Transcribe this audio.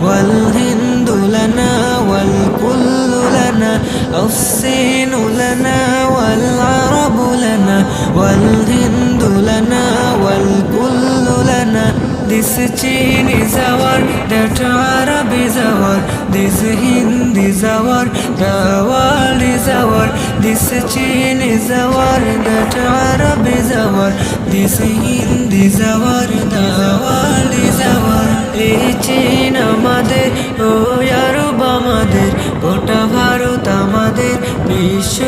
والهند لنا والكل لنا الصين لنا والعرب لنا والهند لنا والكل لنا. This Chin is our, that Arab is our, this Hind is our, the world is our. This Chin is our, that Arab is our, this Hind is our, the world is our. এই চীন আমাদের, ও আরব আমাদের, গোটা ভারত আমাদের, বিশ্ব